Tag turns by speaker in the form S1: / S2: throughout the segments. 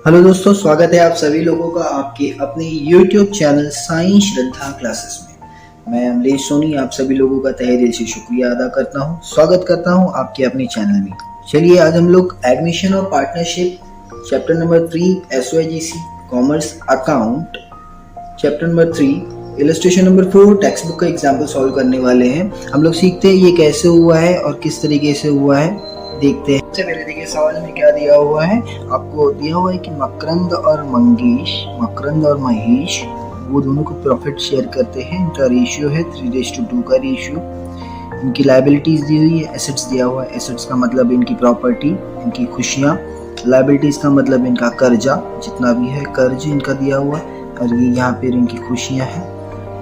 S1: Hello दोस्तों, स्वागत है आप सभी लोगों का आपके अपने YouTube चैनल साईं श्रद्धा क्लासेस में। मैं अमलेश सोनी आप सभी लोगों का तहे दिल से शुक्रिया अदा करता हूं, स्वागत करता हूं आपके अपने चैनल में। चलिए आज हम लोग एडमिशन और partnership chapter number 3 SYGC commerce account, chapter number 3 illustration number 4 text book का एग्जाम्पल सॉल्व करने वाले हैं। हम लोग सीखते हैं ये कैसे हुआ है और किस तरीके से हुआ है, देखते हैं। सबसे पहले देखिए सवाल में क्या दिया हुआ है। आपको दिया हुआ है कि मकरंद और महेश वो दोनों को प्रॉफिट शेयर करते हैं। इनका रेशियो है 3:2 का रेशियो। इनकी लायबिलिटीज दी हुई है, एसेट्स दिया हुआ है। एसेट्स का मतलब इनकी प्रॉपर्टी, इनकी खुशियाँ। लायबिलिटीज का मतलब इनका कर्जा, जितना भी है कर्ज इनका दिया हुआ है। और ये यहाँ पे इनकी खुशियाँ हैं,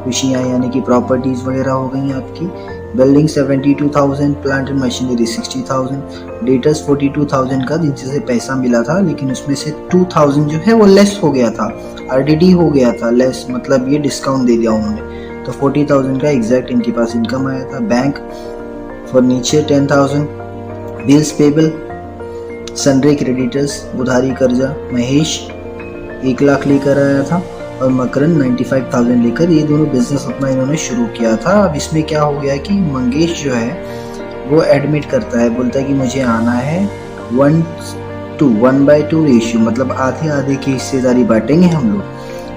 S1: खुशियाँ यानी कि प्रॉपर्टीज वगैरह हो गई आपकी। Building 72,000, plant and machinery 60,000, debtors 42,000 का जिनसे पैसा मिला था, लेकिन उसमें से 2,000 जो है वो लेस हो गया था, RDD हो गया था। लेस मतलब ये डिस्काउंट दे दिया उन्होंने, तो 40,000 का एग्जैक्ट इनके पास इनकम आया था। Bank furniture 10,000, bills payable, sundry creditors उधारी कर्जा। महेश 1 लाख लेकर आया था और मकरंद 95,000 लेकर ये दोनों बिजनेस अपना इन्होंने शुरू किया था। अब इसमें क्या हो गया कि मंगेश जो है वो एडमिट करता है, बोलता है कि मुझे आना है 1:2 रेशियो, मतलब आधे आधे की हिस्सेदारी बांटेंगे हम लोग।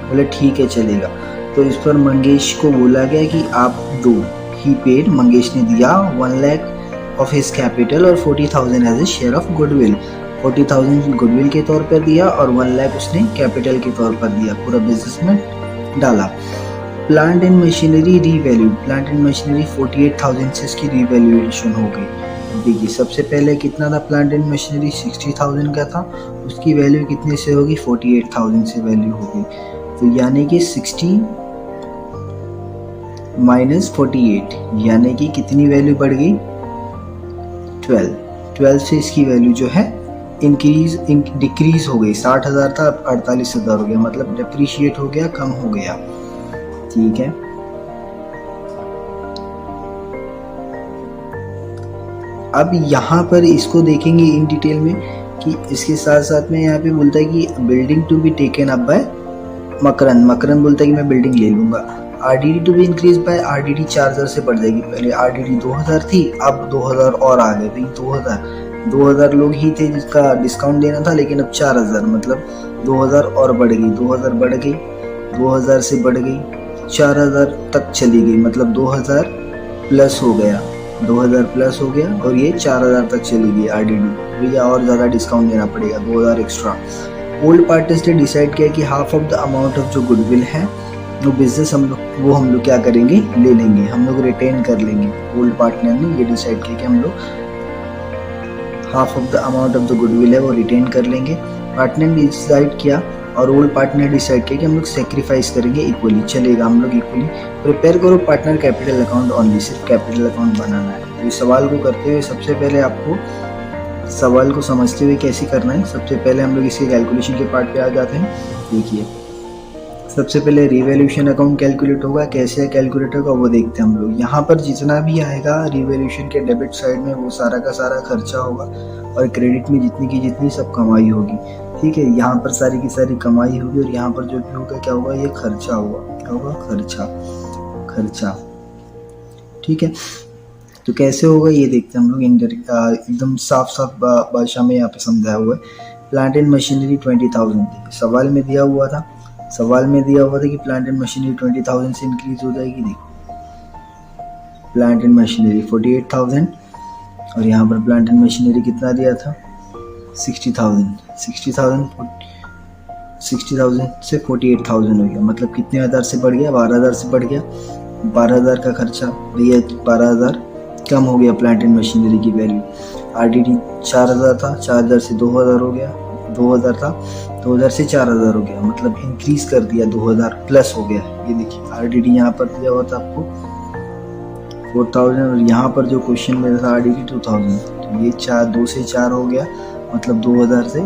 S1: बोले ठीक है चलेगा। तो इस पर मंगेश को बोला गया कि आप दो। ही पेड, मंगेश ने दिया 1 लाख ऑफ हिज कैपिटल और 40,000 as a share of goodwill. 40,000 goodwill के तौर पर दिया और 1 लाख उसने कैपिटल के तौर पर दिया, पूरा बिजनेस में डाला। Plant and machinery revalue, plant and machinery 48,000 से इसकी रीवैल्यूएशन हो गई। देखिए सबसे पहले कितना था, प्लांट एंड मशीनरी 60,000 का था, उसकी वैल्यू कितने से होगी, 48,000 से वैल्यू हो गई। तो यानी कि 60 - 48 यानी कि कितनी वैल्यू बढ़ गई, 12 से इसकी वैल्यू जो है डिक्रीज हो गई। 60,000 था, 48,000 हो गया, मतलब डिप्रिशिएट हो गया, कम हो गया। ठीक है, अब यहाँ पर इसको देखेंगे इन डिटेल में कि इसके साथ साथ में यहाँ पे बोलता है कि building to be taken up by Makarand बोलता है कि मैं बिल्डिंग ले लूंगा। RDD to be increase by, RDD 4,000 से बढ़ जाएगी। पहले RDD 2,000 थी, अब 2,000 और आ गए। 2,000 लोग ही थे जिसका डिस्काउंट देना था, लेकिन अब 4,000, मतलब 2,000 और बढ़ गई। 2,000 बढ़ गई, 2,000 से बढ़ गई 4,000 तक चली गई, मतलब 2,000 प्लस हो गया, 2,000 प्लस हो गया और ये 4,000 तक चली गई RDD। भैया और ज़्यादा डिस्काउंट देना पड़ेगा, 2,000 एक्स्ट्रा। ओल्ड पार्टनर्स ने डिसाइड किया कि half of the amount of जो गुडविल है वो बिजनेस हम लोग क्या करेंगे, ले लेंगे, हम लोग रिटेन कर लेंगे। ओल्ड पार्टनर ने ये डिसाइड किया कि हम लोग half of the amount of the goodwill है वो रिटेन कर लेंगे। पार्टनर ने डिसाइड किया और ओल्ड पार्टनर डिसाइड किया कि हम लोग सेक्रीफाइस करेंगे इक्वली। चलेगा, हम लोग इक्वली। प्रिपेयर करो पार्टनर कैपिटल अकाउंट ओनली, सिर्फ कैपिटल अकाउंट बनाना है। इस सवाल को करते हुए सबसे पहले आपको सवाल को समझते हुए कैसे करना है, सबसे पहले हम लोग इसके कैलकुलेशन के पार्ट पे आ जाते हैं। देखिए सबसे पहले रिवैल्यूएशन अकाउंट कैलकुलेट होगा, कैसे कैलकुलेट होगा वो देखते हैं हम लोग। यहाँ पर जितना भी आएगा रिवैल्यूएशन के डेबिट साइड में वो सारा का सारा खर्चा होगा और क्रेडिट में जितनी की जितनी सब कमाई होगी। ठीक है, यहाँ पर सारी की सारी कमाई होगी और यहाँ पर जो भी होगा क्या होगा, ये खर्चा होगा। क्या होगा, खर्चा। ठीक है, तो कैसे होगा ये देखते हैं हम लोग। एकदम साफ भाषा में यहाँ पे समझाया हुआ है। प्लांट एंड मशीनरी 20,000 सवाल में दिया हुआ था कि प्लांट एंड मशीनरी 20,000 से इंक्रीज हो जाएगी। देखो प्लांट एंड मशीनरी 48,000 और यहाँ पर प्लांट एंड मशीनरी कितना दिया था, 60,000 से 48,000 हो गया, मतलब कितने हज़ार से बढ़ गया, 12,000 से बढ़ गया। 12,000 का खर्चा भैया, 12,000 कम हो गया प्लांट एंड मशीनरी की वैल्यू। RDD 4,000 था, 4,000 से 2,000 हो गया। 2,000 था, 2,000 से 4,000 हो गया, मतलब इंक्रीज कर दिया, 2,000 प्लस हो गया। ये देखिए RDD यहाँ पर दिया हुआ था आपको 4,000 और यहाँ पर जो क्वेश्चन में था RDD 2,000, तो ये 2 से 4 हो गया, मतलब 2,000 से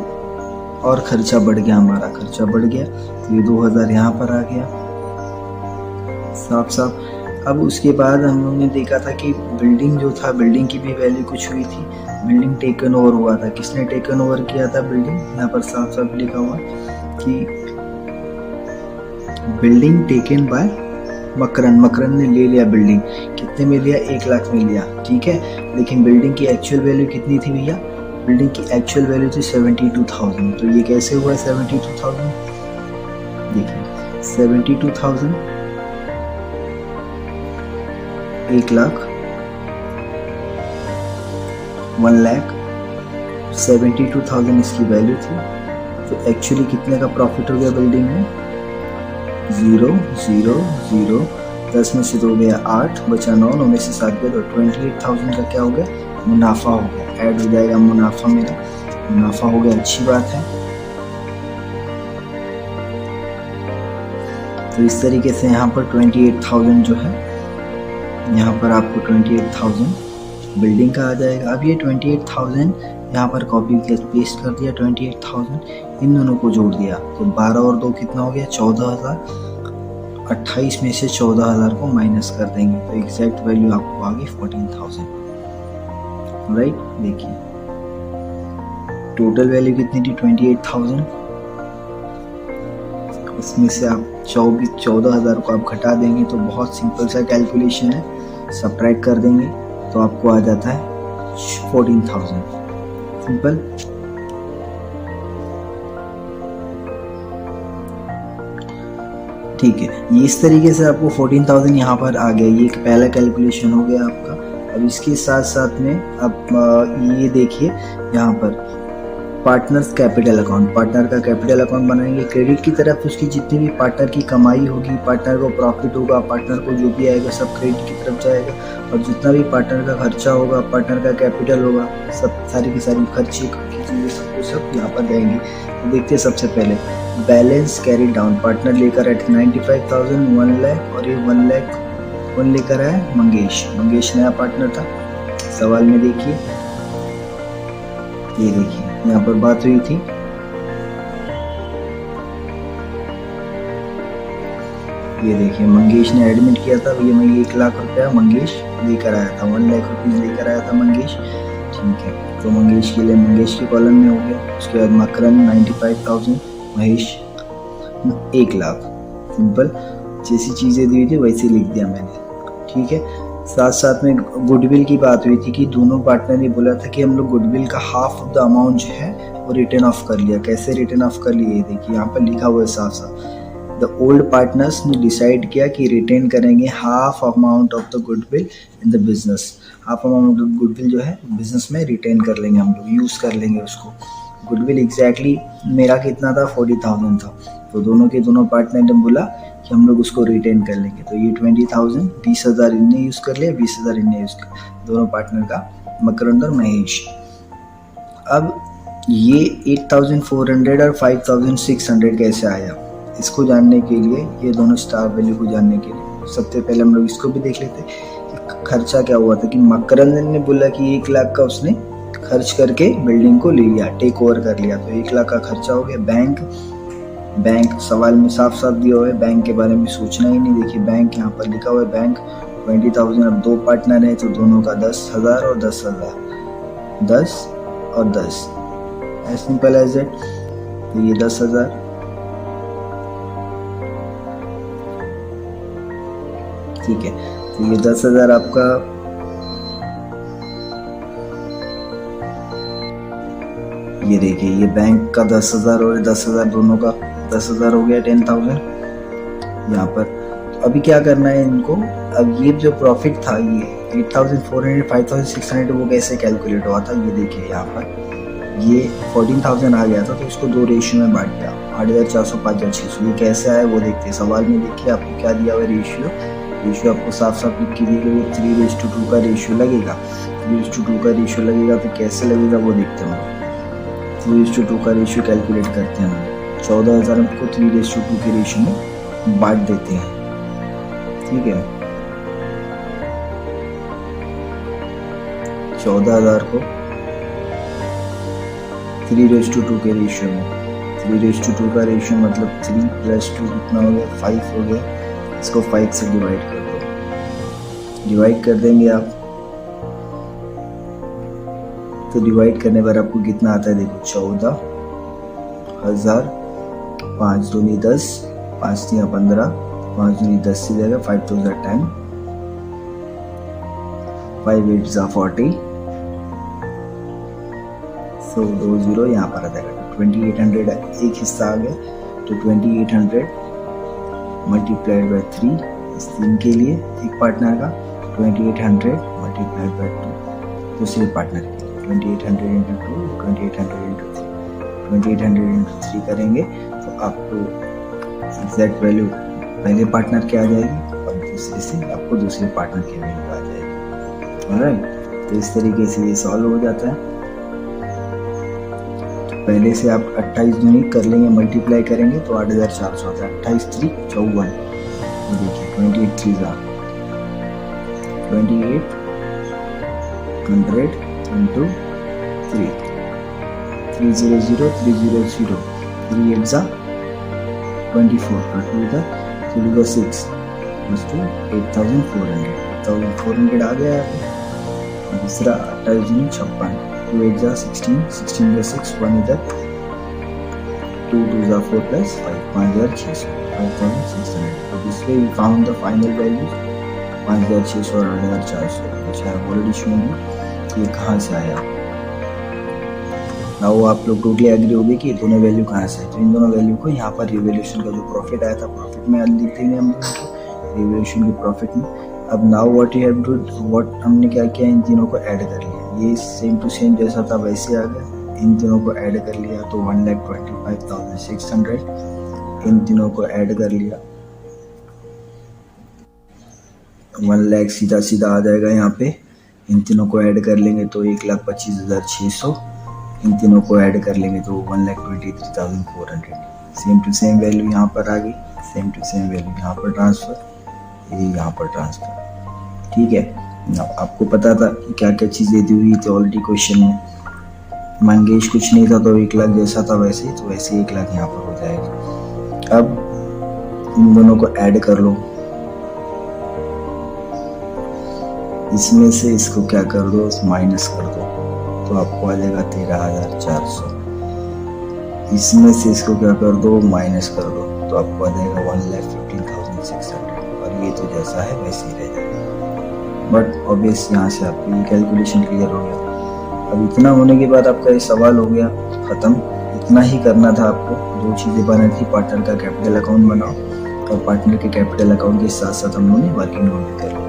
S1: और खर्चा बढ़ गया, हमारा खर्चा बढ़ गया। तो ये 2,000 यहाँ पर आ गया साफ। अब उसके बाद हम लोग ने देखा था कि बिल्डिंग जो था, बिल्डिंग की भी वैल्यू कुछ हुई थी। बिल्डिंग टेकन ओवर हुआ था। किसने टेकन ओवर किया था बिल्डिंग? यहाँ पर साफ साफ लिखा हुआ कि building taken by Makarand. Makarand ने ले लिया बिल्डिंग। कितने में लिया? 1 लाख में लिया, ठीक है। लेकिन बिल्डिंग की एक्चुअल वैल्यू कितनी थी भैया? बिल्डिंग की एक्चुअल वैल्यू थी 72,000। तो ये कैसे हुआ 72,000? देखिए 72,000 1 लाख 1 लाख 72,000 इसकी वैल्यू थी। तो एक्चुअली कितने का प्रॉफिट हो गया बिल्डिंग में? 0 0 0, 10 में से 2 गया 8, बचा 9, 9 में से 7 गया, तो 28,000 का क्या हो गया? मुनाफा हो गया। ऐड हो जाएगा मुनाफा, मेरा मुनाफा हो गया, अच्छी बात है। तो इस तरीके से यहाँ पर 28,000 जो है, यहाँ पर आपको 28,000 बिल्डिंग का आ जाएगा। अब ये 28,000 यहाँ पर कॉपी पेस्ट कर दिया, 28,000 इन दोनों को जोड़ दिया, तो 12 और 2 कितना हो गया? 14,000। 28 में से 14,000 को माइनस कर देंगे तो एग्जैक्ट वैल्यू आपको आ गई 14,000, राइट। देखिए टोटल वैल्यू कितनी थी? 28,000। इसमें से आप 14,000 को आप घटा देंगे तो बहुत सिंपल सा कैलकुलेशन है, सब्ट्रैक्ट कर देंगे तो आपको आ जाता है 14,000। सिंपल। ठीक है, ये इस तरीके से आपको 14,000 यहाँ पर आ गया। ये एक पहला कैलकुलेशन हो गया आपका। अब इसके साथ साथ में अब ये देखिए यहाँ पर पार्टनर्स कैपिटल अकाउंट, पार्टनर का कैपिटल अकाउंट बनाएंगे। क्रेडिट की तरफ उसकी जितनी भी पार्टनर की कमाई होगी, पार्टनर को प्रॉफिट होगा, पार्टनर को जो भी आएगा सब क्रेडिट की तरफ जाएगा। और जितना भी पार्टनर का खर्चा होगा, पार्टनर का कैपिटल होगा, सब सारी की सारी खर्चे की चीज़ें सबको सब यहाँ पर जाएंगी। तो देखते हैं सबसे पहले बैलेंस कैरी डाउन। पार्टनर लेकर आए 95,000, 1 लाख, और ये 1 लाख 1 लेकर आया मंगेश। मंगेश नया पार्टनर था। सवाल में देखिए, ये देखिए यहाँ पर बात हुई थी, ये देखिए मंगेश ने एडमिट किया था। ये मैं 1 लाख रुपया मंगेश लेकर आया था, 1 लाख रुपीज लेकर आया था मंगेश, ठीक है। तो मंगेश के लिए मंगेश के कॉलम में हो गया। उसके बाद मकरन 95,000, महेश 1 लाख। सिंपल, जैसी चीज़ें दी थी वैसे लिख दिया मैंने, ठीक है। साथ साथ में गुडविल की बात हुई थी कि दोनों पार्टनर ने बोला था कि हम लोग गुडविल का हाफ ऑफ द अमाउंट जो है वो रिटर्न ऑफ कर लिया। कैसे रिटर्न ऑफ कर लिया? देखिए यहाँ पर लिखा हुआ है साफ साफ। द ओल्ड पार्टनर्स ने डिसाइड किया कि रिटेन करेंगे half amount of the goodwill in the business. Half amount of goodwill जो है बिजनेस में रिटेन कर लेंगे, हम लोग यूज़ कर लेंगे उसको। गुडविल एग्जैक्टली मेरा कितना था? 40,000 था। तो दोनों के दोनों पार्टनर ने बोला कि हम लोग उसको रिटेन कर लेंगे। तो ये 20,000, 20,000 इनने यूज़ कर लिया, 20,000 इनने यूज़ कर, दोनों पार्टनर का, मकरंद और महेश। अब ये 8,400 और 5,600 कैसे आया, इसको जानने के लिए, ये दोनों स्टार वैल्यू को जानने के लिए सबसे पहले हम लोग इसको भी देख लेते कि खर्चा क्या हुआ था। कि मकरंद ने बोला कि 1 लाख का उसने खर्च करके बिल्डिंग को ले लिया, टेक ओवर कर लिया, तो 1 लाख का खर्चा हो गया। बैंक सवाल में साफ साफ दिया हुआ है, बैंक के बारे में सोचना ही नहीं। देखिए बैंक यहाँ पर लिखा हुआ है, बैंक 20,000। अब 2 पार्टनर है तो दोनों का 10,000 और 10,000, 10 और 10, एज सिंपल एज इट। तो ये 10,000, ठीक है। तो ये 10,000 आपका, ये देखिए ये बैंक का 10,000 और 10,000 दोनों का 10,000 हो गया, 10,000 यहाँ पर। तो अभी क्या करना है इनको, अब ये जो प्रॉफिट था ये 8,400, 5,600 वो कैसे कैलकुलेट हुआ था, ये देखिए यहाँ पर ये 14,000 आ गया था, तो इसको 2 रेशियो में बांट दिया, 8,400, 5,600। ये कैसे आया वो देखते हैं। सवाल में देखिए आपको क्या दिया हुआ है, रेशियो आपको साफ साफ लिख के दिया गया, 3:2 का रेशियो लगेगा। 3:2 का रेशियो लगेगा तो कैसे लगेगा वो देखते हैं। 3:2 का रेशियो कैलकुलेट करते हैं, 14,000 को 3:2 के रेशियो में बांट देते हैं, ठीक है। 14,000 को 3:2 के रेशियो में, 3:2 का रेशियो मतलब 3 + 2 कितना हो गया, 5 हो गया। इसको 5 से डिवाइड कर दो, डिवाइड कर देंगे आप, तो डिवाइड करने पर आपको कितना आता है देखो 14,000, 5 दूनी 10, 5 तिया 15, 5 दूनी 10 से जाएगा 5,010, 5 8 जा 40, सो 2 0 यहाँ पर आ जाएगा। 2800 एक हिस्सा आ गया, तो 2800 मल्टीप्लाइड बाय 3 इस 3 के लिए एक पार्टनर का, 2800 मल्टीप्लाइड बाय 2 दूसरे पार्टनर के लिए, 2800 इंटू 2, 2800 इंटू 3, 2800 इंटू 3 करेंगे तो आपको एग्जैक्ट वैल्यू पहले पार्टनर के आ जाएगी और दूसरे से आपको दूसरे पार्टनर के वैल्यू आ जाएगी। ऑलराइट, तो इस तरीके से ये सॉल्व हो जाता है। तो पहले से आप 28 यूनिट कर लेंगे, मल्टीप्लाई करेंगे तो 8,400 आता है। 28 3 54, तो देखिए 28 3 जा 2800 इंटू 3, 300 300, 3 8 जा 24, 2 जा 6 प्लस 2 8,400, 8,400 आ गया है। दूसरा 28 यूनिट 56, 2 8 जा 16, 16 जा 6, 1 इधर 2 2 जा 4 प्लस 5, 5,600, 5,600। तो this way we found the final values 5,600 और 8,400, which I have already shown you ये कहाँ से आया। नाउ आप लोग टोटली एग्री हो गए कि ये दोनों वैल्यू कहाँ से है। तो इन दोनों वैल्यू को यहाँ पर रिवोल्यूशन का जो प्रॉफिट आया था, प्रॉफिट में लिख देंगे हम रिवोल्यूशन के प्रॉफिट में। अब now what you have to what हमने क्या किया, इन तीनों को ऐड कर लिया। ये सेम टू सेम जैसा था वैसे आ गया, इन तीनों को ऐड कर लिया तो 1,25,600 इन तीनों को ऐड कर लिया, 1 लाख सीधा सीधा आ जाएगा यहाँ पे। इन तीनों को ऐड कर लेंगे तो 1,25,600, इन तीनों को ऐड कर लेंगे तो 1,23,400। सेम टू सेम वैल्यू यहाँ पर आ गई, सेम टू सेम वैल्यू यहाँ पर ट्रांसफर, ये यहाँ पर ट्रांसफर। ठीक है, आपको पता था कि क्या क्या चीज़ें दी हुई थी ऑलरेडी क्वेश्चन में। मंगेश कुछ नहीं था तो 1 लाख जैसा था वैसे ही, तो वैसे 1 लाख यहाँ पर हो जाएगा। अब इन दोनों को ऐड कर लो, इसमें से इसको क्या कर दो, माइनस कर दो तो आपको आ जाएगा 13,400। इसमें से इसको क्या कर दो, माइनस कर दो तो आपको आ जाएगा 1,15,600। और ये तो जैसा है वैसे ही रह जाएगा। बट ऑब्वियस यहाँ से आपकी ये कैलकुलेशन क्लियर हो गया। अब इतना होने के बाद आपका ये सवाल हो गया ख़त्म। इतना ही करना था आपको, 2 चीज़ें बनानी थी, पार्टनर का कैपिटल अकाउंट बनाओ और पार्टनर के कैपिटल अकाउंट के साथ साथ हम लोगों ने वर्किंग नोट भी कर लिया,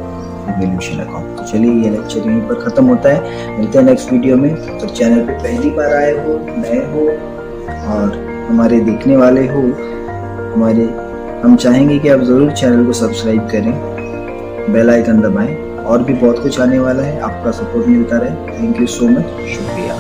S1: रिवोल्यूशन अकाउंट। तो चलिए ये लेक्चर यहीं पर ख़त्म होता है, मिलते हैं नेक्स्ट वीडियो में। तो चैनल पे पहली बार आए हो, नए हो और हमारे देखने वाले हो, हम चाहेंगे कि आप ज़रूर चैनल को सब्सक्राइब करें, बेल आइकन दबाएं। और भी बहुत कुछ आने वाला है, आपका सपोर्ट मिलता रहे। थैंक यू सो मच, शुक्रिया।